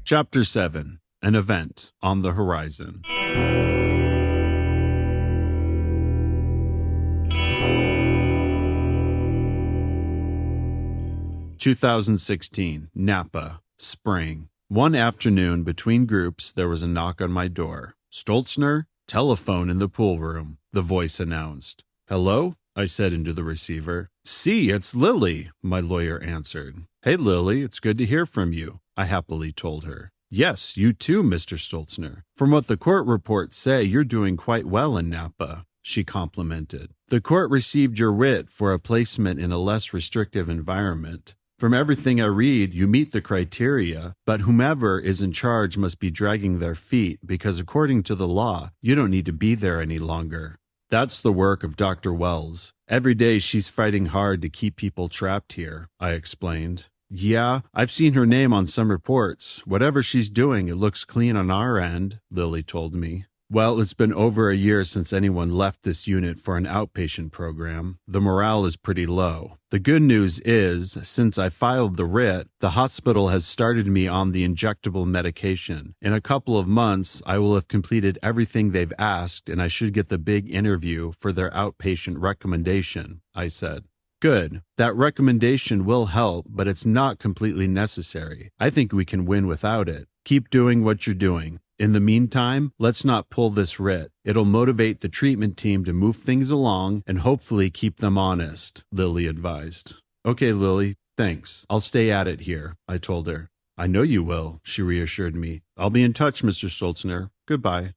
Chapter 7. An Event on the Horizon. (2016) Napa, spring. One afternoon between groups, there was a knock on my door. "Stoltzner? Telephone in the pool room," the voice announced. "Hello?" I said into the receiver. "See, it's Lily," my lawyer answered. "Hey, Lily, it's good to hear from you," I happily told her. "Yes, you too, Mr. Stoltzner. From what the court reports say, you're doing quite well in Napa," she complimented. "The court received your writ for a placement in a less restrictive environment. From everything I read, you meet the criteria, but whomever is in charge must be dragging their feet because according to the law, you don't need to be there any longer." "That's the work of Dr. Wells. Every day she's fighting hard to keep people trapped here," I explained. "Yeah, I've seen her name on some reports. Whatever she's doing, it looks clean on our end," Lily told me. "Well, it's been over a year since anyone left this unit for an outpatient program. The morale is pretty low. The good news is, since I filed the writ, the hospital has started me on the injectable medication. In a couple of months, I will have completed everything they've asked, and I should get the big interview for their outpatient recommendation," I said. "Good. That recommendation will help, but it's not completely necessary. I think we can win without it. Keep doing what you're doing. In the meantime, let's not pull this writ. It'll motivate the treatment team to move things along and hopefully keep them honest," Lily advised. "Okay, Lily, thanks. I'll stay at it here," I told her. "I know you will," she reassured me. "I'll be in touch, Mr. Stoltzner. Goodbye."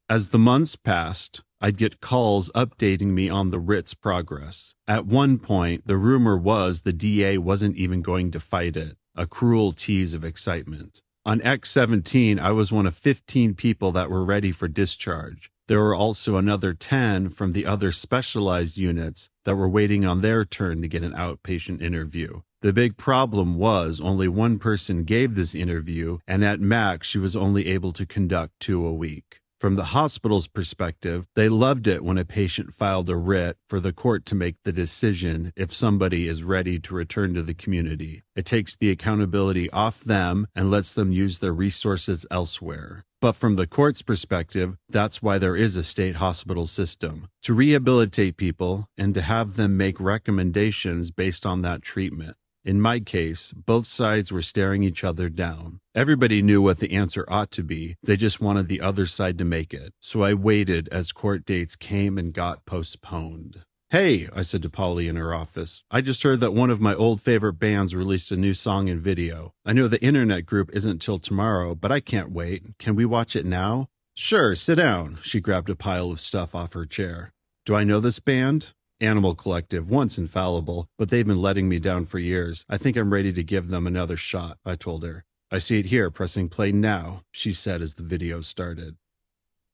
As the months passed, I'd get calls updating me on the writ's progress. At one point, the rumor was the DA wasn't even going to fight it, a cruel tease of excitement. On X-17, I was one of 15 people that were ready for discharge. There were also another 10 from the other specialized units that were waiting on their turn to get an outpatient interview. The big problem was only one person gave this interview, and at max, she was only able to conduct 2 a week. From the hospital's perspective, they loved it when a patient filed a writ for the court to make the decision if somebody is ready to return to the community. It takes the accountability off them and lets them use their resources elsewhere. But from the court's perspective, that's why there is a state hospital system, to rehabilitate people and to have them make recommendations based on that treatment. In my case, both sides were staring each other down. Everybody knew what the answer ought to be. They just wanted the other side to make it. So I waited as court dates came and got postponed. "Hey," I said to Polly in her office, "I just heard that one of my old favorite bands released a new song and video. I know the internet group isn't till tomorrow, but I can't wait. Can we watch it now?" "Sure, sit down." She grabbed a pile of stuff off her chair. "Do I know this band?" "Animal Collective, once infallible, but they've been letting me down for years. I think I'm ready to give them another shot," I told her. "I see it here, pressing play now," she said as the video started.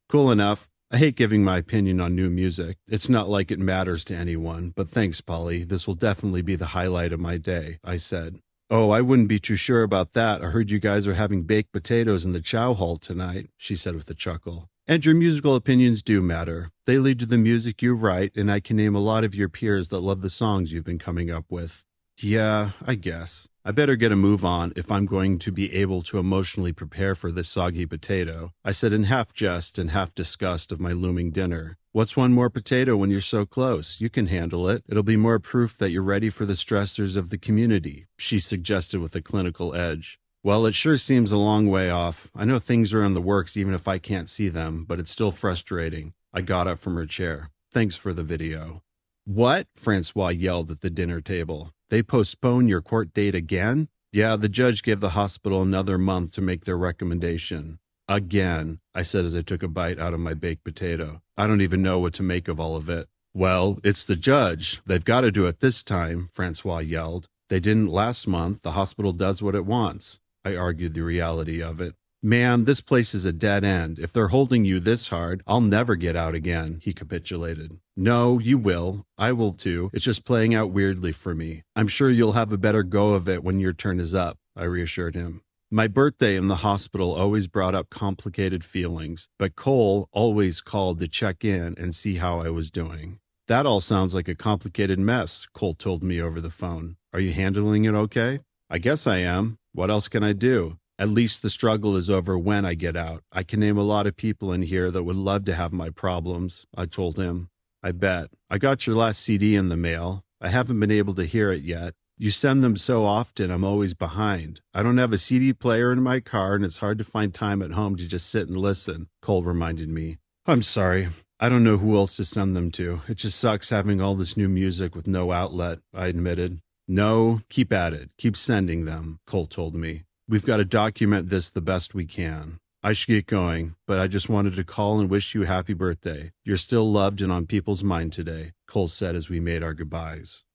"Cool enough. I hate giving my opinion on new music. It's not like it matters to anyone, but thanks, Polly. This will definitely be the highlight of my day," I said. "Oh, I wouldn't be too sure about that. I heard you guys are having baked potatoes in the chow hall tonight," she said with a chuckle. "And your musical opinions do matter. They lead to the music you write, and I can name a lot of your peers that love the songs you've been coming up with." "Yeah, I guess. I better get a move on if I'm going to be able to emotionally prepare for this soggy potato," I said in half jest and half disgust of my looming dinner. "What's one more potato when you're so close? You can handle it. It'll be more proof that you're ready for the stressors of the community," she suggested with a clinical edge. "Well, it sure seems a long way off. I know things are in the works even if I can't see them, but it's still frustrating." I got up from her chair. "Thanks for the video." "What?" Francois yelled at the dinner table. "They postpone your court date again?" "Yeah, the judge gave the hospital another month to make their recommendation." "Again," I said as I took a bite out of my baked potato. I don't even know what to make of all of it. "Well, it's the judge. They've got to do it this time," Francois yelled. "They didn't last month. The hospital does what it wants." I argued the reality of it. "Man, this place is a dead end. If they're holding you this hard, I'll never get out again," he capitulated. "No, you will. I will too. It's just playing out weirdly for me. I'm sure you'll have a better go of it when your turn is up," I reassured him. My birthday in the hospital always brought up complicated feelings, but Cole always called to check in and see how I was doing. "That all sounds like a complicated mess," Cole told me over the phone. "Are you handling it okay?" "I guess I am. What else can I do?" At least the struggle is over when I get out. I can name a lot of people in here that would love to have my problems, I told him. I bet. I got your last CD in the mail. I haven't been able to hear it yet. You send them so often, I'm always behind. I don't have a CD player in my car, and it's hard to find time at home to just sit and listen, Cole reminded me. I'm sorry. I don't know who else to send them to. It just sucks having all this new music with no outlet, I admitted. No, keep at it. Keep sending them, Cole told me. We've got to document this the best we can. I should get going, but I just wanted to call and wish you a happy birthday. You're still loved and on people's mind today, Cole said as we made our goodbyes.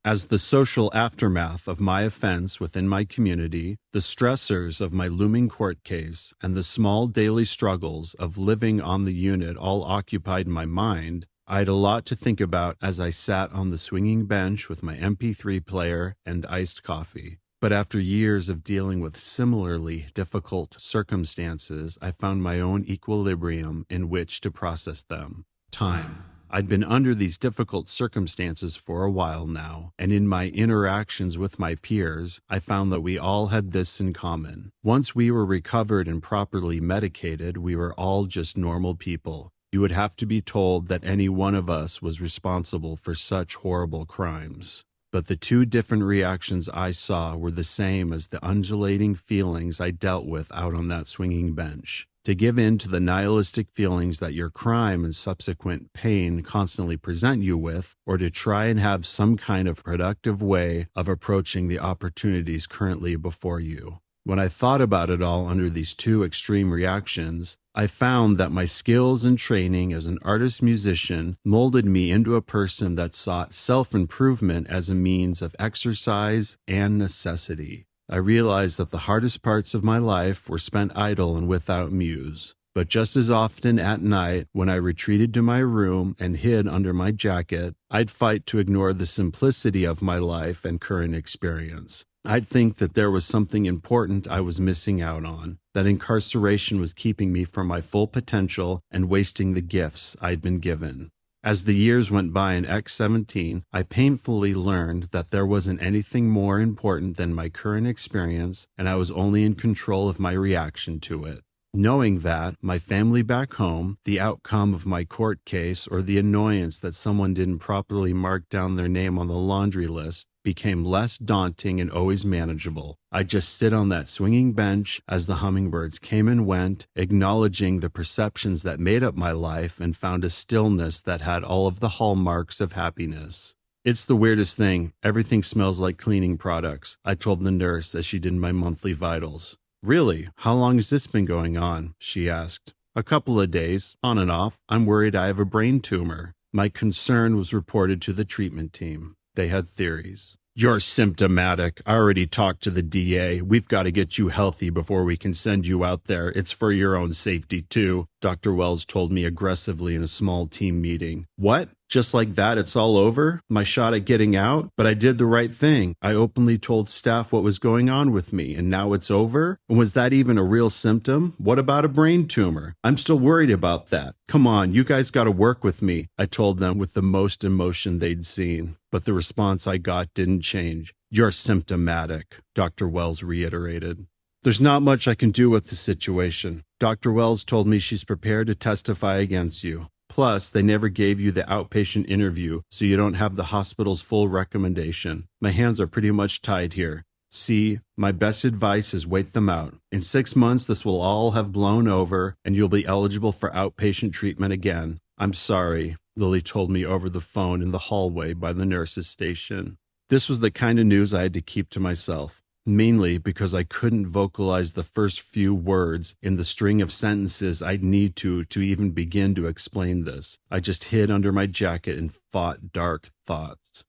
As the social aftermath of my offense within my community, the stressors of my looming court case, and the small daily struggles of living on the unit all occupied my mind, I had a lot to think about as I sat on the swinging bench with my MP3 player and iced coffee. But after years of dealing with similarly difficult circumstances, I found my own equilibrium in which to process them. Time. I'd been under these difficult circumstances for a while now, and in my interactions with my peers, I found that we all had this in common. Once we were recovered and properly medicated, we were all just normal people. You would have to be told that any one of us was responsible for such horrible crimes. But the two different reactions I saw were the same as the undulating feelings I dealt with out on that swinging bench. To give in to the nihilistic feelings that your crime and subsequent pain constantly present you with, or to try and have some kind of productive way of approaching the opportunities currently before you. When I thought about it all under these two extreme reactions, I found that my skills and training as an artist-musician molded me into a person that sought self-improvement as a means of exercise and necessity. I realized that the hardest parts of my life were spent idle and without muse. But just as often at night, when I retreated to my room and hid under my jacket, I'd fight to ignore the simplicity of my life and current experience. I'd think that there was something important I was missing out on, that incarceration was keeping me from my full potential and wasting the gifts I'd been given. As the years went by in X-17, I painfully learned that there wasn't anything more important than my current experience, and I was only in control of my reaction to it. Knowing that, my family back home, the outcome of my court case, or the annoyance that someone didn't properly mark down their name on the laundry list, became less daunting and always manageable. I'd just sit on that swinging bench as the hummingbirds came and went, acknowledging the perceptions that made up my life, and found a stillness that had all of the hallmarks of happiness. It's the weirdest thing. Everything smells like cleaning products, I told the nurse as she did my monthly vitals. Really? How long has this been going on? She asked. A couple of days, on and off. I'm worried I have a brain tumor. My concern was reported to the treatment team. They had theories. You're symptomatic. I already talked to the DA. We've got to get you healthy before we can send you out there. It's for your own safety, too, Dr. Wells told me aggressively in a small team meeting. What? Just like that, it's all over? My shot at getting out? But I did the right thing. I openly told staff what was going on with me, and now it's over? And was that even a real symptom? What about a brain tumor? I'm still worried about that. Come on, you guys got to work with me, I told them with the most emotion they'd seen. But the response I got didn't change. You're symptomatic, Dr. Wells reiterated. There's not much I can do with the situation. Dr. Wells told me she's prepared to testify against you. Plus, they never gave you the outpatient interview, so you don't have the hospital's full recommendation. My hands are pretty much tied here. See, my best advice is wait them out. In 6 months, this will all have blown over, and you'll be eligible for outpatient treatment again. I'm sorry, Lily told me over the phone in the hallway by the nurse's station. This was the kind of news I had to keep to myself. Mainly because I couldn't vocalize the first few words in the string of sentences I'd need to even begin to explain this. I just hid under my jacket and fought dark thoughts.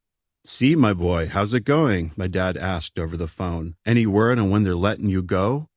See, my boy, how's it going? My dad asked over the phone. Any word on when they're letting you go?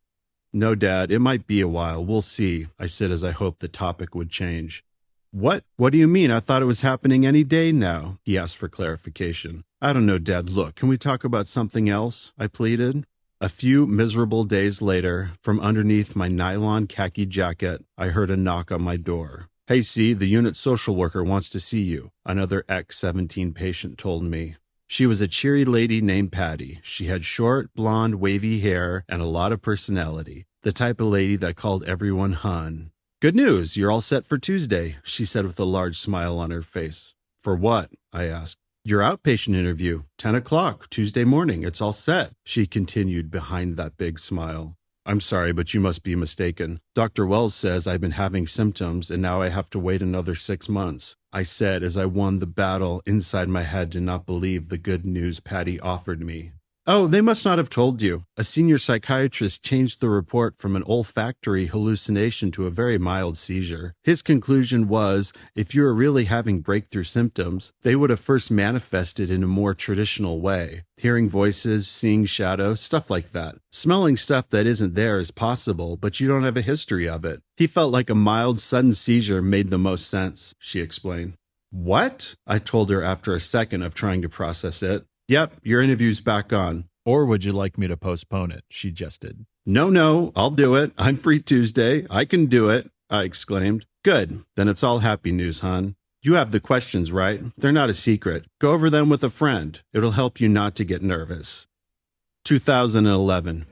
No, Dad, it might be a while. We'll see, I said as I hoped the topic would change. What? What do you mean? I thought it was happening any day now, he asked for clarification. I don't know, Dad. Look, can we talk about something else? I pleaded. A few miserable days later, from underneath my nylon khaki jacket, I heard a knock on my door. Hey, C, the unit social worker wants to see you, another X-17 patient told me. She was a cheery lady named Patty. She had short, blonde, wavy hair and a lot of personality. The type of lady that called everyone hon. "Good news, you're all set for Tuesday," she said with a large smile on her face. "For what?" I asked. "Your outpatient interview, 10 o'clock, Tuesday morning. It's all set," she continued behind that big smile. "I'm sorry, but you must be mistaken. Dr. Wells says I've been having symptoms and now I have to wait another 6 months," I said as I won the battle inside my head to not believe the good news Patty offered me. "Oh, they must not have told you. A senior psychiatrist changed the report from an olfactory hallucination to a very mild seizure. His conclusion was, if you are really having breakthrough symptoms, they would have first manifested in a more traditional way. Hearing voices, seeing shadows, stuff like that. Smelling stuff that isn't there is possible, but you don't have a history of it. He felt like a mild, sudden seizure made the most sense," she explained. "What?" I told her after a second of trying to process it. "Yep, your interview's back on." "Or would you like me to postpone it?" she jested. No, I'll do it. I'm free Tuesday. I can do it," I exclaimed. "Good, then it's all happy news, hon. You have the questions, right? They're not a secret. Go over them with a friend. It'll help you not to get nervous." 2011.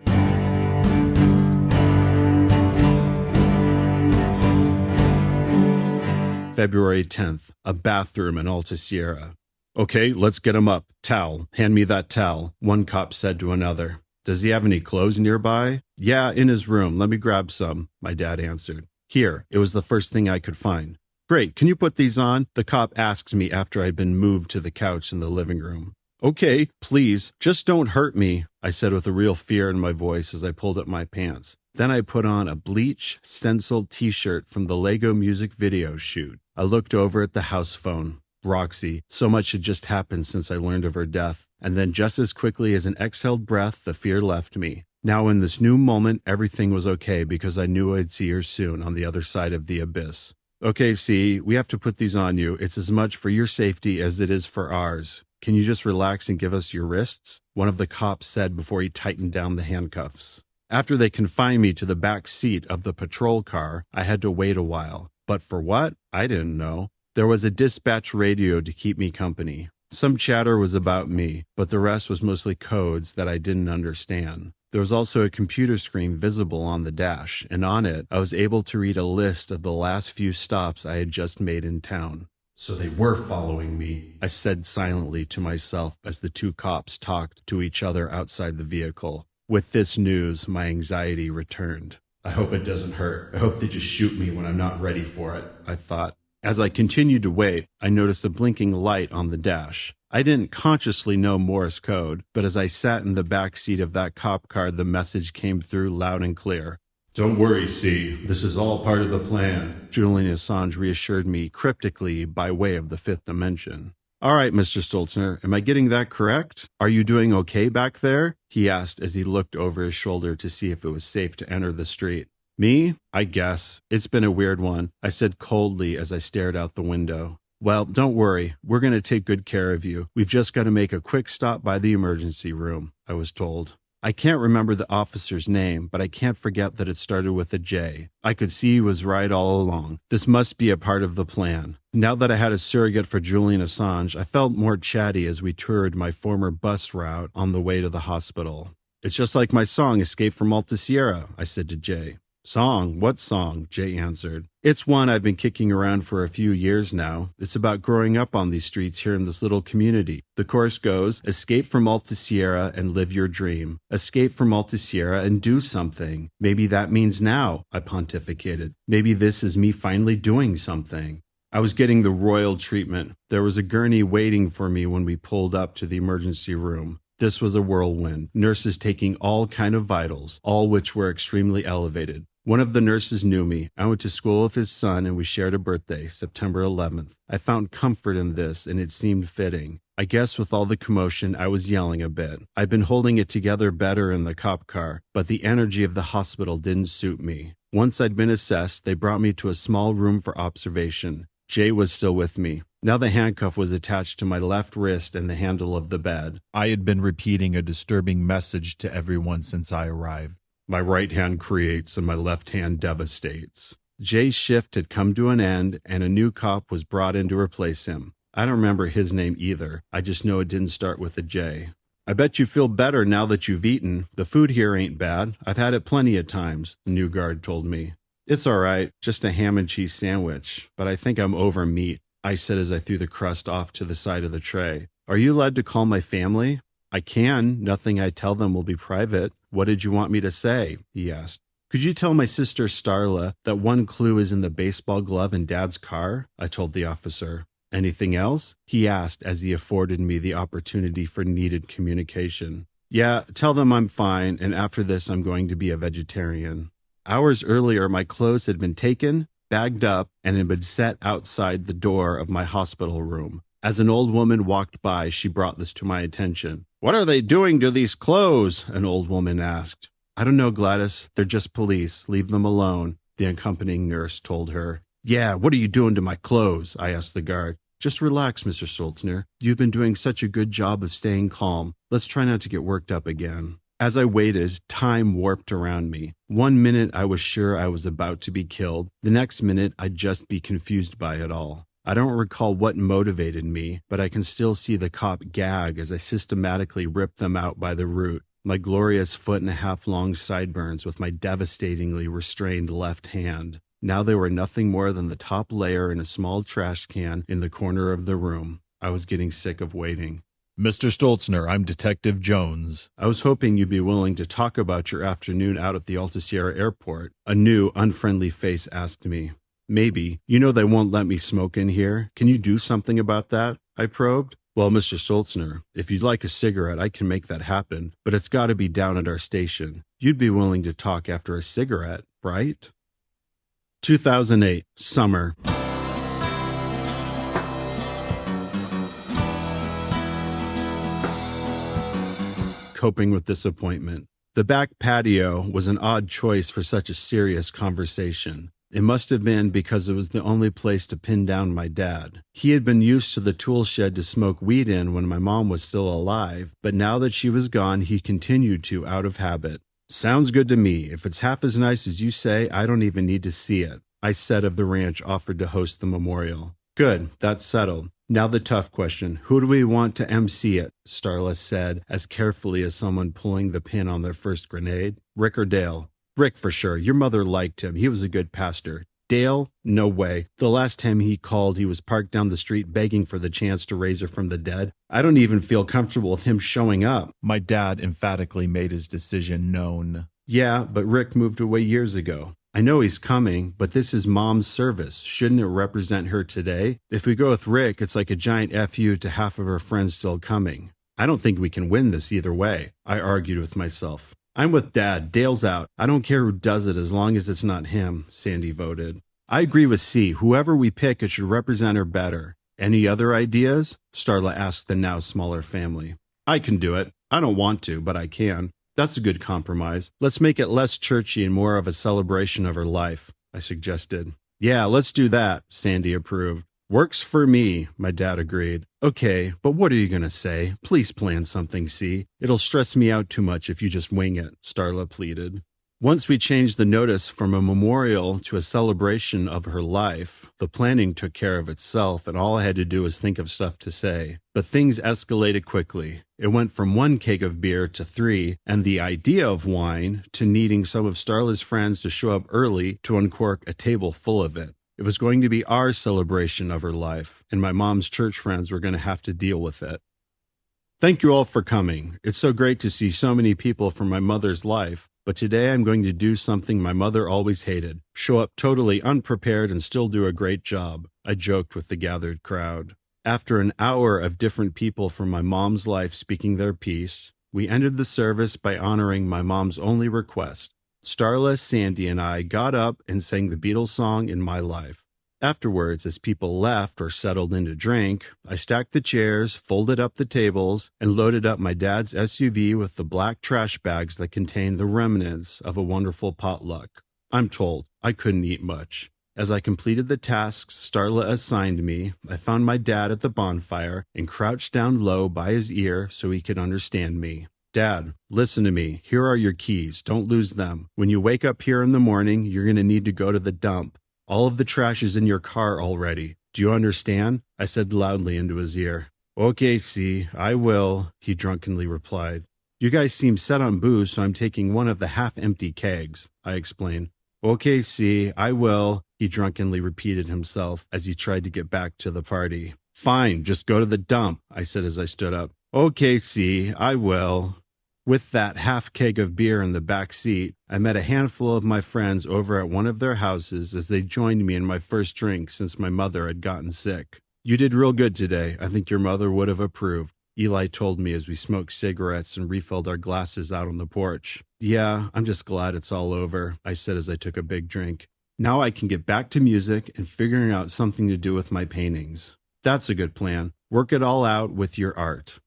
February 10th, a bathroom in Alta Sierra. "Okay, let's get him up. Towel. Hand me that towel," one cop said to another. "Does he have any clothes nearby?" "Yeah, in his room. Let me grab some," my dad answered. "Here, it was the first thing I could find." "Great, can you put these on?" the cop asked me after I'd been moved to the couch in the living room. "Okay, please, just don't hurt me," I said with a real fear in my voice as I pulled up my pants. Then I put on a bleach, stenciled t-shirt from the Lego music video shoot. I looked over at the house phone. Roxy. So much had just happened since I learned of her death, and then just as quickly as an exhaled breath, the fear left me. Now in this new moment, everything was okay because I knew I'd see her soon on the other side of the abyss. "Okay, see, we have to put these on you. It's as much for your safety as it is for ours. Can you just relax and give us your wrists?" one of the cops said before he tightened down the handcuffs. After they confined me to the back seat of the patrol car, I had to wait a while. But for what? I didn't know. There was a dispatch radio to keep me company. Some chatter was about me, but the rest was mostly codes that I didn't understand. There was also a computer screen visible on the dash, and on it, I was able to read a list of the last few stops I had just made in town. "So they were following me," I said silently to myself as the two cops talked to each other outside the vehicle. With this news, my anxiety returned. "I hope it doesn't hurt. I hope they just shoot me when I'm not ready for it," I thought. As I continued to wait, I noticed a blinking light on the dash. I didn't consciously know Morse code, but as I sat in the back seat of that cop car, the message came through loud and clear. "Don't worry, C. This is all part of the plan," Julian Assange reassured me cryptically by way of the fifth dimension. "All right, Mr. Stoltzner, am I getting that correct? Are you doing okay back there?" he asked as he looked over his shoulder to see if it was safe to enter the street. "Me? I guess. It's been a weird one," I said coldly as I stared out the window. "Well, don't worry. We're going to take good care of you. We've just got to make a quick stop by the emergency room," I was told. I can't remember the officer's name, but I can't forget that it started with a J. I could see he was right all along. This must be a part of the plan. Now that I had a surrogate for Julian Assange, I felt more chatty as we toured my former bus route on the way to the hospital. "It's just like my song, Escape from Alta Sierra," I said to Jay. "Song? What song?" Jay answered. "It's one I've been kicking around for a few years now. It's about growing up on these streets here in this little community. The chorus goes, escape from Alta Sierra and live your dream. Escape from Alta Sierra and do something. Maybe that means now," I pontificated. "Maybe this is me finally doing something." I was getting the royal treatment. There was a gurney waiting for me when we pulled up to the emergency room. This was a whirlwind. Nurses taking all kind of vitals, all which were extremely elevated. One of the nurses knew me. I went to school with his son and we shared a birthday, September 11th. I found comfort in this and it seemed fitting. I guess with all the commotion, I was yelling a bit. I'd been holding it together better in the cop car, but the energy of the hospital didn't suit me. Once I'd been assessed, they brought me to a small room for observation. Jay was still with me. Now the handcuff was attached to my left wrist and the handle of the bed. I had been repeating a disturbing message to everyone since I arrived. My right hand creates and my left hand devastates. Jay's shift had come to an end and a new cop was brought in to replace him. I don't remember his name either. I just know it didn't start with a J. I bet you feel better now that you've eaten. The food here ain't bad. I've had it plenty of times, the new guard told me. It's all right, just a ham and cheese sandwich, but I think I'm over meat, I said as I threw the crust off to the side of the tray. Are you allowed to call my family? I can. Nothing I tell them will be private. What did you want me to say? He asked. Could you tell my sister Starla that one clue is in the baseball glove in Dad's car? I told the officer. Anything else? He asked as he afforded me the opportunity for needed communication. Yeah, tell them I'm fine, and after this I'm going to be a vegetarian. Hours earlier, my clothes had been taken, bagged up, and had been set outside the door of my hospital room. As an old woman walked by, she brought this to my attention. What are they doing to these clothes? An old woman asked. I don't know, Gladys. They're just police. Leave them alone, the accompanying nurse told her. Yeah, what are you doing to my clothes? I asked the guard. Just relax, Mr. Stoltzner. You've been doing such a good job of staying calm. Let's try not to get worked up again. As I waited, time warped around me. 1 minute I was sure I was about to be killed. The next minute I'd just be confused by it all. I don't recall what motivated me, but I can still see the cop gag as I systematically ripped them out by the root, my glorious 1.5 foot long sideburns with my devastatingly restrained left hand. Now they were nothing more than the top layer in a small trash can in the corner of the room. I was getting sick of waiting. Mr. Stoltzner, I'm Detective Jones. I was hoping you'd be willing to talk about your afternoon out at the Alta Sierra airport. A new, unfriendly face asked me. Maybe. You know they won't let me smoke in here. Can you do something about that? I probed. Well, Mr. Stoltzner, if you'd like a cigarette, I can make that happen, but it's got to be down at our station. You'd be willing to talk after a cigarette, right? 2008, summer. Coping with disappointment. The back patio was an odd choice for such a serious conversation. It must have been because it was the only place to pin down my dad. He had been used to the tool shed to smoke weed in when my mom was still alive, but now that she was gone, he continued to out of habit. Sounds good to me. If it's half as nice as you say, I don't even need to see it, I said of the ranch offered to host the memorial. Good, that's settled. Now the tough question. Who do we want to MC it? Starla said, as carefully as someone pulling the pin on their first grenade. Rick or Dale? Rick for sure. Your mother liked him. He was a good pastor. Dale? No way. The last time he called, he was parked down the street begging for the chance to raise her from the dead. I don't even feel comfortable with him showing up. My dad emphatically made his decision known. Yeah, but Rick moved away years ago. I know he's coming, but this is Mom's service. Shouldn't it represent her today? If we go with Rick, it's like a giant FU to half of her friends still coming. I don't think we can win this either way, I argued with myself. I'm with Dad. Dale's out. I don't care who does it as long as it's not him, Sandy voted. I agree with C. Whoever we pick, it should represent her better. Any other ideas? Starla asked the now smaller family. I can do it. I don't want to, but I can. That's a good compromise. Let's make it less churchy and more of a celebration of her life, I suggested. Yeah, let's do that, Sandy approved. Works for me, my dad agreed. Okay, but what are you going to say? Please plan something, C. It'll stress me out too much if you just wing it, Starla pleaded. Once we changed the notice from a memorial to a celebration of her life, the planning took care of itself and all I had to do was think of stuff to say. But things escalated quickly. It went from 1 keg of beer to 3, and the idea of wine to needing some of Starla's friends to show up early to uncork a table full of it. It was going to be our celebration of her life, and my mom's church friends were going to have to deal with it. Thank you all for coming. It's so great to see so many people from my mother's life, but today I'm going to do something my mother always hated, show up totally unprepared and still do a great job, I joked with the gathered crowd. After an hour of different people from my mom's life speaking their piece, we ended the service by honoring my mom's only request. Starla, Sandy, and I got up and sang the Beatles song In My Life. Afterwards, as people left or settled in to drink, I stacked the chairs, folded up the tables, and loaded up my dad's SUV with the black trash bags that contained the remnants of a wonderful potluck. I'm told I couldn't eat much. As I completed the tasks Starla assigned me, I found my dad at the bonfire and crouched down low by his ear so he could understand me. Dad, listen to me. Here are your keys. Don't lose them. When you wake up here in the morning, you're going to need to go to the dump. All of the trash is in your car already. Do you understand? I said loudly into his ear. Okay, see, I will, he drunkenly replied. You guys seem set on booze, so I'm taking one of the half-empty kegs, I explained. Okay, see, I will, he drunkenly repeated himself as he tried to get back to the party. Fine, just go to the dump, I said as I stood up. Okay, see, I will. With that half keg of beer in the back seat, I met a handful of my friends over at one of their houses as they joined me in my first drink since my mother had gotten sick. You did real good today. I think your mother would have approved, Eli told me as we smoked cigarettes and refilled our glasses out on the porch. Yeah, I'm just glad it's all over, I said as I took a big drink. Now I can get back to music and figuring out something to do with my paintings. That's a good plan. Work it all out with your art.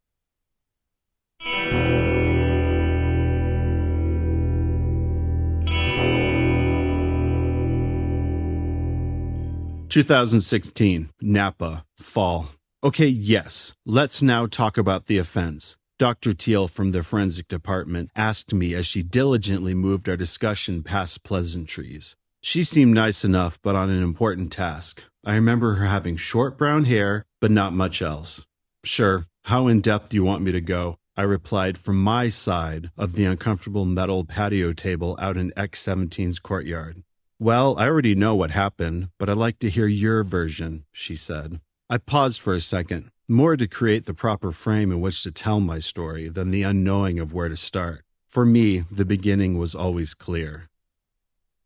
2016, Napa, fall. Okay, yes, let's now talk about the offense. Dr. Teal from the forensic department asked me as she diligently moved our discussion past pleasantries. She seemed nice enough, but on an important task. I remember her having short brown hair, but not much else. Sure, how in-depth do you want me to go? I replied from my side of the uncomfortable metal patio table out in X-17's courtyard. Well, I already know what happened, but I'd like to hear your version, she said. I paused for a second, more to create the proper frame in which to tell my story than the unknowing of where to start. For me, the beginning was always clear.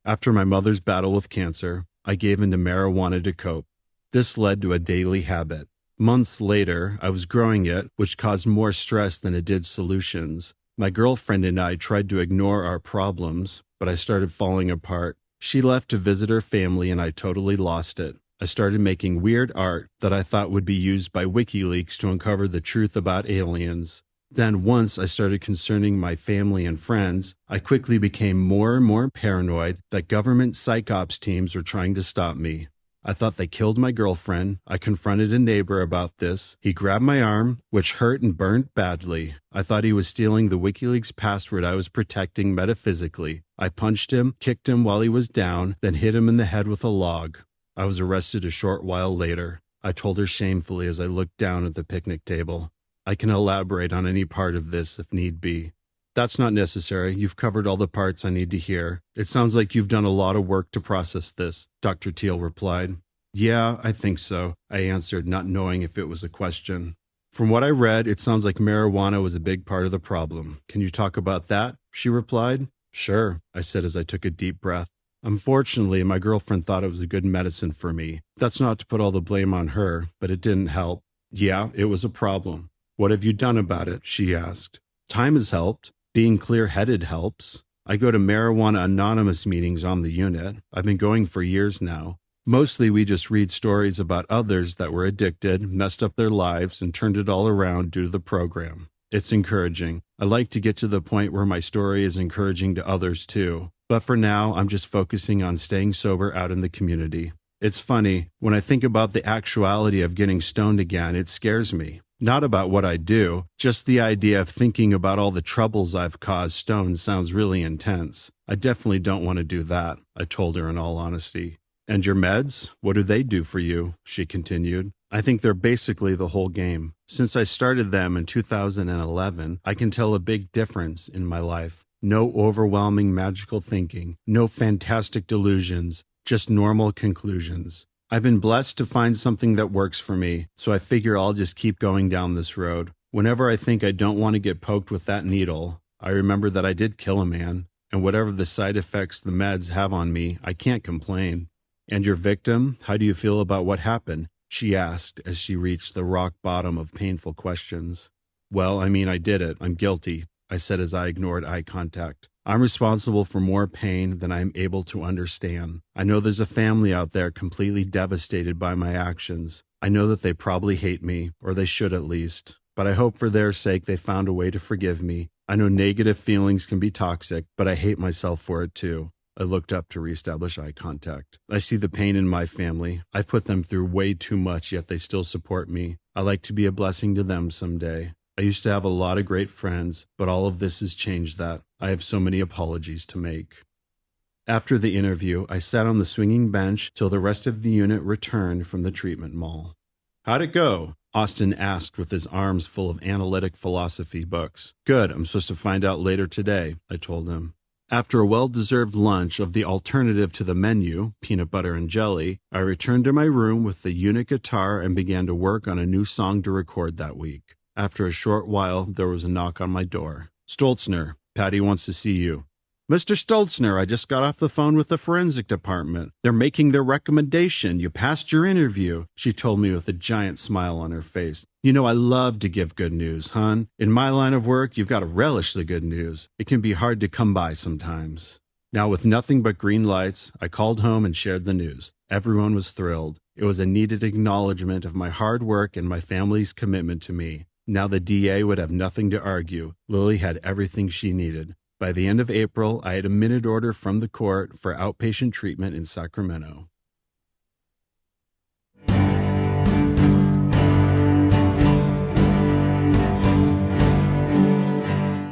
After my mother's battle with cancer, I gave in to marijuana to cope. This led to a daily habit. Months later, I was growing it, which caused more stress than it did solutions. My girlfriend and I tried to ignore our problems, but I started falling apart. She left to visit her family and I totally lost it. I started making weird art that I thought would be used by WikiLeaks to uncover the truth about aliens. Then once I started concerning my family and friends, I quickly became more and more paranoid that government psych ops teams were trying to stop me. I thought they killed my girlfriend. I confronted a neighbor about this. He grabbed my arm, which hurt and burned badly. I thought he was stealing the WikiLeaks password I was protecting metaphysically. I punched him, kicked him while he was down, then hit him in the head with a log. I was arrested a short while later. I told her shamefully as I looked down at the picnic table. I can elaborate on any part of this if need be. That's not necessary. You've covered all the parts I need to hear. It sounds like you've done a lot of work to process this, Dr. Teal replied. Yeah, I think so, I answered, not knowing if it was a question. From what I read, it sounds like marijuana was a big part of the problem. Can you talk about that? She replied. Sure, I said as I took a deep breath. Unfortunately, my girlfriend thought it was a good medicine for me. That's not to put all the blame on her, but it didn't help. Yeah, it was a problem. What have you done about it? She asked. Time has helped. Being clear-headed helps. I go to Marijuana Anonymous meetings on the unit. I've been going for years now. Mostly we just read stories about others that were addicted, messed up their lives, and turned it all around due to the program. It's encouraging. I like to get to the point where my story is encouraging to others too. But for now, I'm just focusing on staying sober out in the community. It's funny, when I think about the actuality of getting stoned again, it scares me. Not about what I do, just the idea of thinking about all the troubles I've caused stoned sounds really intense. I definitely don't want to do that, I told her in all honesty. And your meds? What do they do for you? She continued. I think they're basically the whole game. Since I started them in 2011, I can tell a big difference in my life. No overwhelming magical thinking, no fantastic delusions, just normal conclusions. I've been blessed to find something that works for me, so I figure I'll just keep going down this road. Whenever I think I don't want to get poked with that needle, I remember that I did kill a man, and whatever the side effects the meds have on me, I can't complain. And your victim, how do you feel about what happened? She asked as she reached the rock bottom of painful questions. Well, I mean, I did it. I'm guilty, I said as I ignored eye contact. I'm responsible for more pain than I'm able to understand. I know there's a family out there completely devastated by my actions. I know that they probably hate me, or they should at least. But I hope for their sake they found a way to forgive me. I know negative feelings can be toxic, but I hate myself for it too. I looked up to reestablish eye contact. I see the pain in my family. I've put them through way too much, yet they still support me. I like to be a blessing to them someday. I used to have a lot of great friends, but all of this has changed that. I have so many apologies to make. After the interview, I sat on the swinging bench till the rest of the unit returned from the treatment mall. "How'd it go?" Austin asked with his arms full of analytic philosophy books. "Good, I'm supposed to find out later today," I told him. After a well-deserved lunch of the alternative to the menu, peanut butter and jelly, I returned to my room with the unit guitar and began to work on a new song to record that week. After a short while, there was a knock on my door. "Stoltzner, Patty wants to see you." "Mr. Stoltzner, I just got off the phone with the forensic department. They're making their recommendation. You passed your interview," she told me with a giant smile on her face. "You know I love to give good news, hon. In my line of work, you've got to relish the good news. It can be hard to come by sometimes." Now, with nothing but green lights, I called home and shared the news. Everyone was thrilled. It was a needed acknowledgement of my hard work and my family's commitment to me. Now the DA would have nothing to argue. Lily had everything she needed. By the end of April, I had a minute order from the court for outpatient treatment in Sacramento.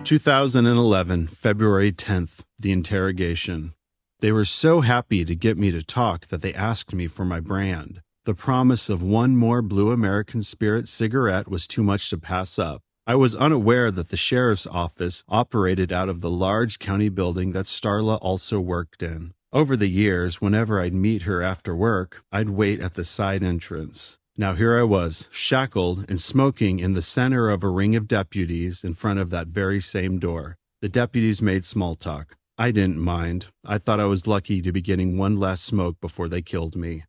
"2011, February 10th, the interrogation. They were so happy to get me to talk that they asked me for my brand. The promise of one more Blue American Spirit cigarette was too much to pass up. I was unaware that the sheriff's office operated out of the large county building that Starla also worked in. Over the years, whenever I'd meet her after work, I'd wait at the side entrance. Now here I was, shackled and smoking in the center of a ring of deputies in front of that very same door. The deputies made small talk. I didn't mind. I thought I was lucky to be getting one last smoke before they killed me.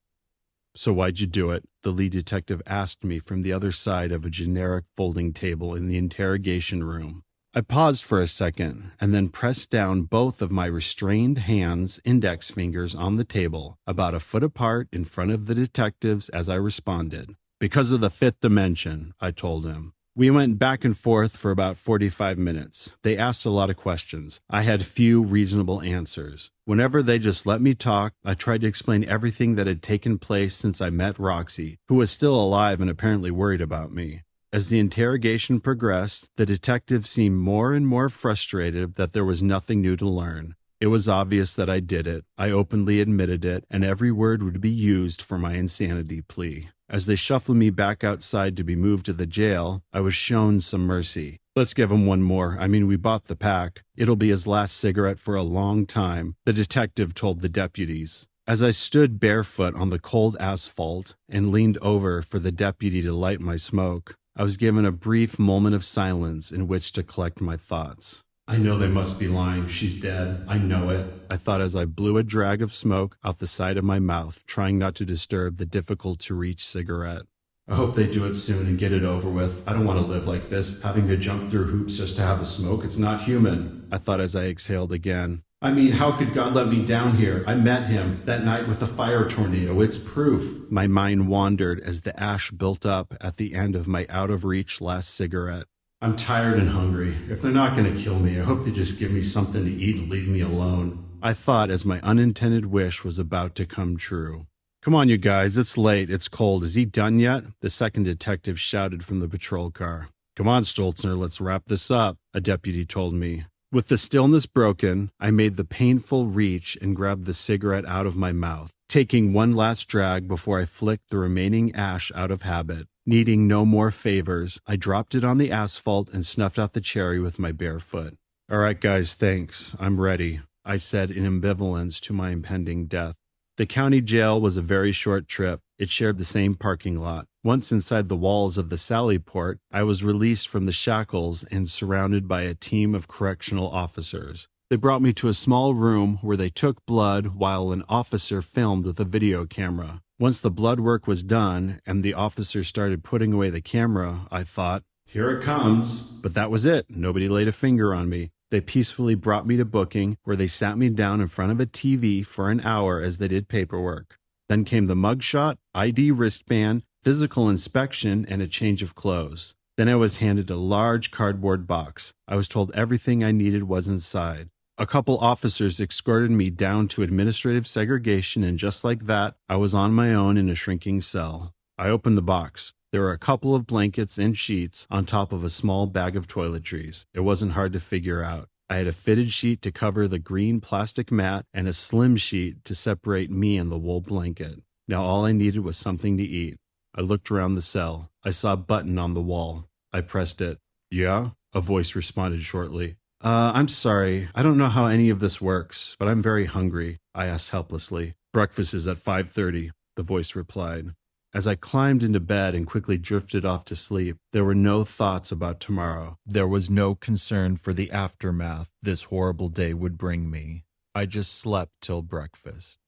"So why'd you do it?" the lead detective asked me from the other side of a generic folding table in the interrogation room. I paused for a second and then pressed down both of my restrained hands' index fingers on the table, about a foot apart in front of the detectives as I responded. "Because of the fifth dimension," I told him. We went back and forth for about 45 minutes. They asked a lot of questions. I had few reasonable answers. Whenever they just let me talk, I tried to explain everything that had taken place since I met Roxy, who was still alive and apparently worried about me. As the interrogation progressed, the detective seemed more and more frustrated that there was nothing new to learn. It was obvious that I did it. I openly admitted it, and every word would be used for my insanity plea. As they shuffled me back outside to be moved to the jail, I was shown some mercy. "Let's give him one more. We bought the pack. It'll be his last cigarette for a long time," the detective told the deputies. As I stood barefoot on the cold asphalt and leaned over for the deputy to light my smoke, I was given a brief moment of silence in which to collect my thoughts. "I know they must be lying. She's dead. I know it," I thought as I blew a drag of smoke out the side of my mouth, trying not to disturb the difficult-to-reach cigarette. "I hope they do it soon and get it over with. I don't want to live like this, having to jump through hoops just to have a smoke. It's not human," I thought as I exhaled again. How could God let me down here? I met him that night with the fire tornado. It's proof." My mind wandered as the ash built up at the end of my out-of-reach last cigarette. "I'm tired and hungry. If they're not going to kill me, I hope they just give me something to eat and leave me alone," I thought as my unintended wish was about to come true. "Come on, you guys. It's late. It's cold. Is he done yet?" the second detective shouted from the patrol car. "Come on, Stoltzner. Let's wrap this up," a deputy told me. With the stillness broken, I made the painful reach and grabbed the cigarette out of my mouth, taking one last drag before I flicked the remaining ash out of habit. Needing no more favors, I dropped it on the asphalt and snuffed out the cherry with my bare foot. "All right, guys, thanks. I'm ready," I said in ambivalence to my impending death. The county jail was a very short trip. It shared the same parking lot. Once inside the walls of the Sallyport, I was released from the shackles and surrounded by a team of correctional officers. They brought me to a small room where they took blood while an officer filmed with a video camera. Once the blood work was done and the officer started putting away the camera, I thought, "Here it comes." But that was it. Nobody laid a finger on me. They peacefully brought me to booking, where they sat me down in front of a TV for an hour as they did paperwork. Then came the mugshot, ID wristband, physical inspection, and a change of clothes. Then I was handed a large cardboard box. I was told everything I needed was inside. A couple officers escorted me down to administrative segregation, and just like that, I was on my own in a shrinking cell. I opened the box. There were a couple of blankets and sheets on top of a small bag of toiletries. It wasn't hard to figure out. I had a fitted sheet to cover the green plastic mat and a slim sheet to separate me and the wool blanket. Now all I needed was something to eat. I looked around the cell. I saw a button on the wall. I pressed it. "Yeah?" A voice responded shortly. I'm sorry. I don't know how any of this works, but I'm very hungry," I asked helplessly. "Breakfast is at 5:30, the voice replied. As I climbed into bed and quickly drifted off to sleep, there were no thoughts about tomorrow. There was no concern for the aftermath this horrible day would bring me. I just slept till breakfast.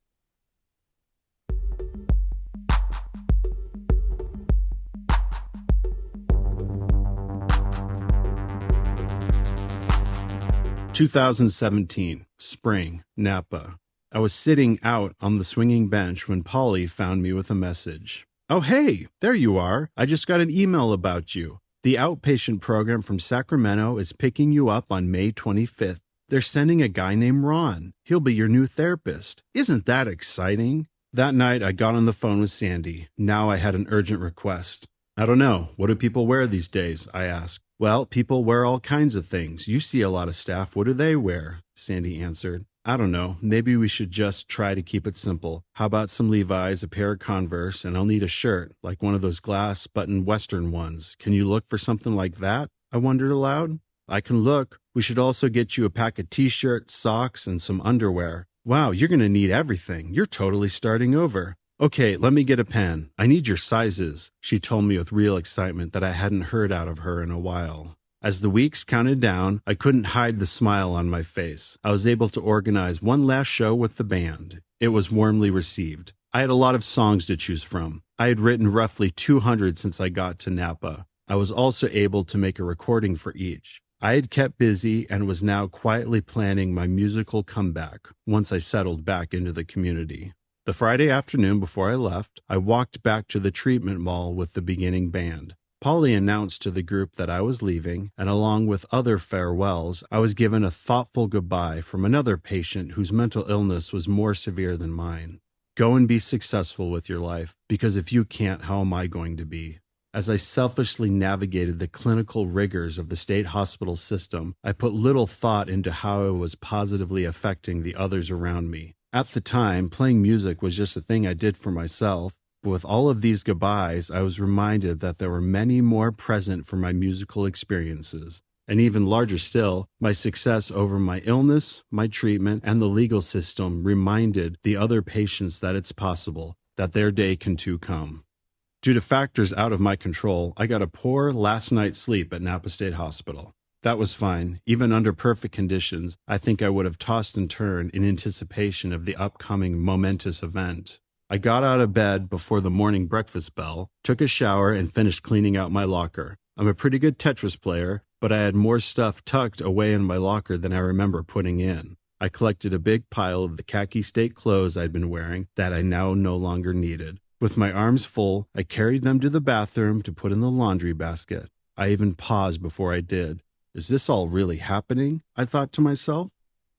"2017, spring, Napa. I was sitting out on the swinging bench when Polly found me with a message. 'Oh, hey, there you are. I just got an email about you. The outpatient program from Sacramento is picking you up on May 25th. They're sending a guy named Ron. He'll be your new therapist. Isn't that exciting?' That night, I got on the phone with Sandy. Now I had an urgent request. 'I don't know. What do people wear these days?' I asked. 'Well, people wear all kinds of things. You see a lot of staff. What do they wear?' Sandy answered. 'I don't know. Maybe we should just try to keep it simple. How about some Levi's, a pair of Converse, and I'll need a shirt, like one of those glass button Western ones. Can you look for something like that?' I wondered aloud. 'I can look. We should also get you a pack of t-shirts, socks, and some underwear.' 'Wow, you're going to need everything. You're totally starting over.' 'Okay, let me get a pen. I need your sizes,' she told me with real excitement that I hadn't heard out of her in a while. As the weeks counted down, I couldn't hide the smile on my face. I was able to organize one last show with the band. It was warmly received. I had a lot of songs to choose from. I had written roughly 200 since I got to Napa. I was also able to make a recording for each. I had kept busy and was now quietly planning my musical comeback once I settled back into the community. The Friday afternoon before I left, I walked back to the treatment mall with the beginning band. Polly announced to the group that I was leaving, and along with other farewells, I was given a thoughtful goodbye from another patient whose mental illness was more severe than mine. Go and be successful with your life, because if you can't, how am I going to be? As I selfishly navigated the clinical rigors of the state hospital system, I put little thought into how it was positively affecting the others around me. At the time, playing music was just a thing I did for myself, but with all of these goodbyes, I was reminded that there were many more present for my musical experiences. And even larger still, my success over my illness, my treatment, and the legal system reminded the other patients that it's possible, that their day can too come. Due to factors out of my control, I got a poor last night's sleep at Napa State Hospital. That was fine. Even under perfect conditions, I think I would have tossed and turned in anticipation of the upcoming momentous event. I got out of bed before the morning breakfast bell, took a shower, and finished cleaning out my locker. I'm a pretty good Tetris player, but I had more stuff tucked away in my locker than I remember putting in. I collected a big pile of the khaki state clothes I'd been wearing that I now no longer needed. With my arms full, I carried them to the bathroom to put in the laundry basket. I even paused before I did. Is this all really happening? I thought to myself.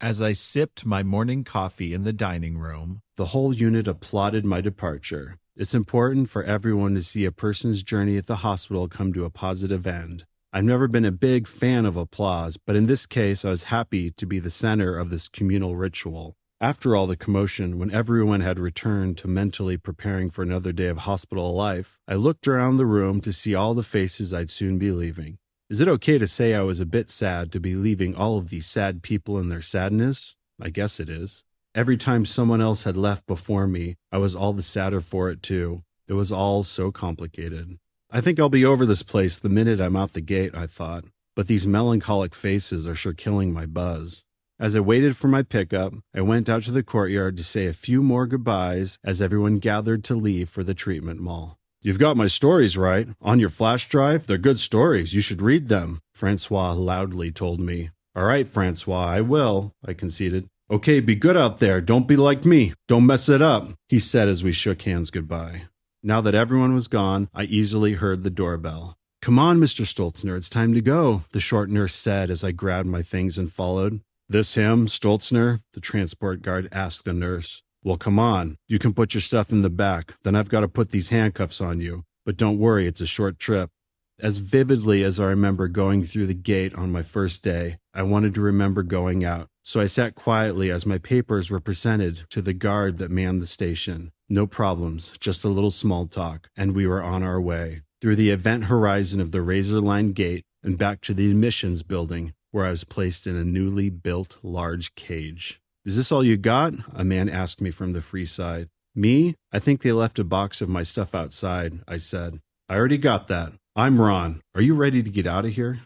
As I sipped my morning coffee in the dining room, the whole unit applauded my departure. It's important for everyone to see a person's journey at the hospital come to a positive end. I've never been a big fan of applause, but in this case, I was happy to be the center of this communal ritual. After all the commotion, when everyone had returned to mentally preparing for another day of hospital life, I looked around the room to see all the faces I'd soon be leaving. Is it okay to say I was a bit sad to be leaving all of these sad people in their sadness? I guess it is. Every time someone else had left before me, I was all the sadder for it too. It was all so complicated. I think I'll be over this place the minute I'm out the gate, I thought, but these melancholic faces are sure killing my buzz. As I waited for my pickup, I went out to the courtyard to say a few more goodbyes as everyone gathered to leave for the treatment mall. You've got my stories right. On your flash drive, they're good stories. You should read them, Francois loudly told me. All right, Francois, I will, I conceded. Okay, be good out there. Don't be like me. Don't mess it up, he said as we shook hands goodbye. Now that everyone was gone, I easily heard the doorbell. Come on, Mr. Stoltzner, it's time to go, the short nurse said as I grabbed my things and followed. This him, Stoltzner? The transport guard asked the nurse. Well, come on. You can put your stuff in the back. Then I've got to put these handcuffs on you. But don't worry, it's a short trip. As vividly as I remember going through the gate on my first day, I wanted to remember going out. So I sat quietly as my papers were presented to the guard that manned the station. No problems, just a little small talk, and we were on our way. Through the event horizon of the razor-lined gate and back to the admissions building, where I was placed in a newly built large cage. "Is this all you got?" a man asked me from the free side. "Me? I think they left a box of my stuff outside," I said. "I already got that. I'm Ron. Are you ready to get out of here?"